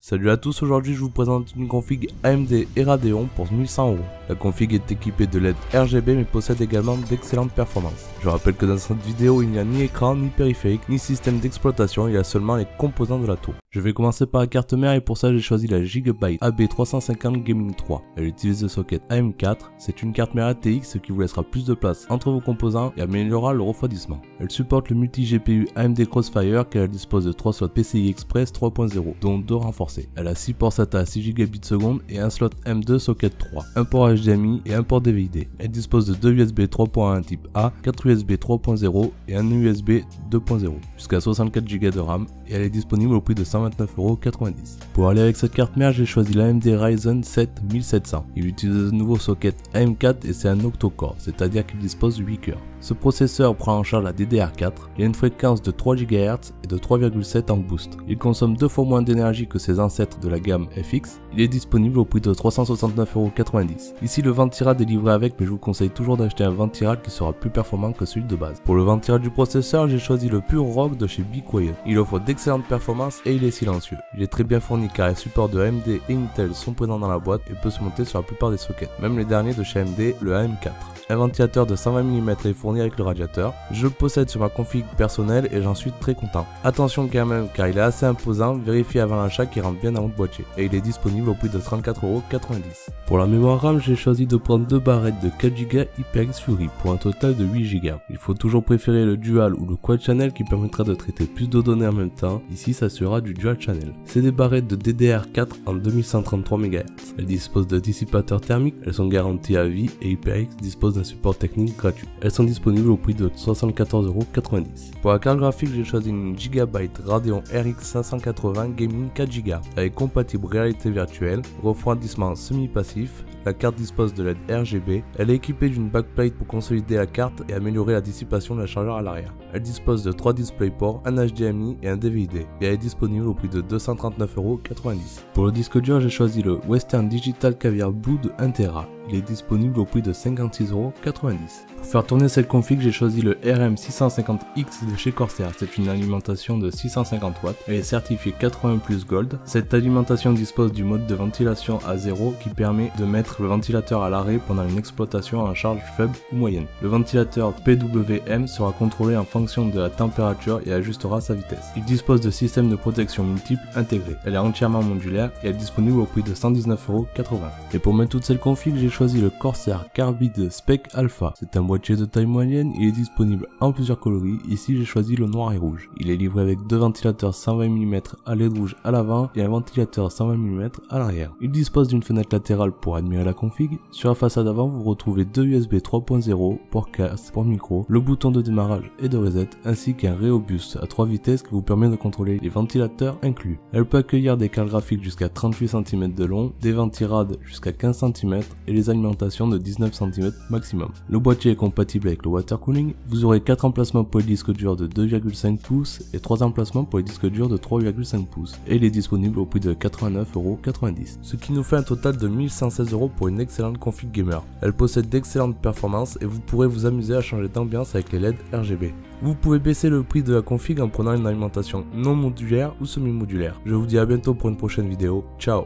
Salut à tous, aujourd'hui je vous présente une config AMD et Radeon pour 1100 €. La config est équipée de LED RGB mais possède également d'excellentes performances. Je rappelle que dans cette vidéo il n'y a ni écran, ni périphérique, ni système d'exploitation, il y a seulement les composants de la tour. Je vais commencer par la carte mère et pour ça j'ai choisi la Gigabyte AB350 Gaming 3. Elle utilise le socket AM4, c'est une carte mère ATX ce qui vous laissera plus de place entre vos composants et améliorera le refroidissement. Elle supporte le multi-GPU AMD Crossfire car elle dispose de 3 slots PCI Express 3.0 dont 2 renforcés. Elle a 6 ports SATA à 6 Gbps et un slot M2 socket 3, un port HDMI et un port DVD. Elle dispose de 2 USB 3.1 type A, 4 USB 3.0 et un USB 2.0, jusqu'à 64 Go de RAM et elle est disponible au prix de 129,90 €. Pour aller avec cette carte mère, j'ai choisi l'AMD Ryzen 7 1700. Il utilise le nouveau socket AM4 et c'est un octo-core, c'est-à-dire qu'il dispose de 8 cœurs. Ce processeur prend en charge la DDR4, il a une fréquence de 3 GHz et de 3,7 en boost. Il consomme 2 fois moins d'énergie que ses ancêtres de la gamme FX. Il est disponible au prix de 369,90 €. Ici le Ventirad est livré avec, mais je vous conseille toujours d'acheter un Ventirad qui sera plus performant que celui de base. Pour le Ventirad du processeur, j'ai choisi le Pure Rock de chez Be Quiet. Il offre d'excellentes performances et il est silencieux. Il est très bien fourni car les supports de AMD et Intel sont présents dans la boîte et peut se monter sur la plupart des sockets, même les derniers de chez AMD, le AM4. Un ventilateur de 120 mm est fourni avec le radiateur. Je le possède sur ma config personnelle et j'en suis très content. Attention quand même car il est assez imposant, vérifiez avant l'achat qu'il rentre bien dans votre boîtier. Et il est disponible au prix de 34,90 €. Pour la mémoire RAM, j'ai choisi de prendre 2 barrettes de 4 Go HyperX Fury pour un total de 8 Go. Il faut toujours préférer le dual ou le quad channel qui permettra de traiter plus de données en même temps. Ici ça sera du dual channel. C'est des barrettes de DDR4 en 2133 MHz. Elles disposent de dissipateurs thermiques, elles sont garanties à vie et HyperX dispose d'un support technique gratuit. Elles sont disponibles au prix de 74,90 €. Pour la carte graphique, j'ai choisi une Gigabyte Radeon RX 580 Gaming 4 Go. Elle est compatible réalité virtuelle, refroidissement semi-passif. La carte dispose de LED RGB. Elle est équipée d'une backplate pour consolider la carte et améliorer la dissipation de la chaleur à l'arrière. Elle dispose de 3 DisplayPort, un HDMI et un DVD. Et elle est disponible au prix de 239,90 €. Pour le disque dur, j'ai choisi le Western Digital Caviar Blue de 1 Tera. Il est disponible au prix de 56,90 €. Pour faire tourner cette config, j'ai choisi le RM650X de chez Corsair. C'est une alimentation de 650 watts. Elle est certifiée 80+ Gold. Cette alimentation dispose du mode de ventilation à 0 qui permet de mettre le ventilateur à l'arrêt pendant une exploitation en charge faible ou moyenne. Le ventilateur PWM sera contrôlé en fonction de la température et ajustera sa vitesse. Il dispose de systèmes de protection multiples intégrés. Elle est entièrement modulaire et elle est disponible au prix de 119,80 €. Et pour mettre toute cette config, j'ai choisi le Corsair Carbide Spec Alpha. C'est un boîtier de taille moyenne, il est disponible en plusieurs coloris. Ici j'ai choisi le noir et rouge. Il est livré avec 2 ventilateurs 120 mm à LED rouge à l'avant et un ventilateur 120 mm à l'arrière. Il dispose d'une fenêtre latérale pour admirer la config. Sur la façade avant, vous retrouvez 2 USB 3.0, port casque, port micro, le bouton de démarrage et de reset, ainsi qu'un Reobus à 3 vitesses qui vous permet de contrôler les ventilateurs inclus. Elle peut accueillir des cartes graphiques jusqu'à 38 cm de long, des ventirades jusqu'à 15 cm et les alimentations de 19 cm maximum. Le boîtier est compatible avec le water cooling. Vous aurez 4 emplacements pour les disques durs de 2,5 pouces et 3 emplacements pour les disques durs de 3,5 pouces. Et il est disponible au prix de 89,90 €. Ce qui nous fait un total de 1116 € pour une excellente config gamer. Elle possède d'excellentes performances et vous pourrez vous amuser à changer d'ambiance avec les LED RGB. Vous pouvez baisser le prix de la config en prenant une alimentation non modulaire ou semi-modulaire. Je vous dis à bientôt pour une prochaine vidéo. Ciao!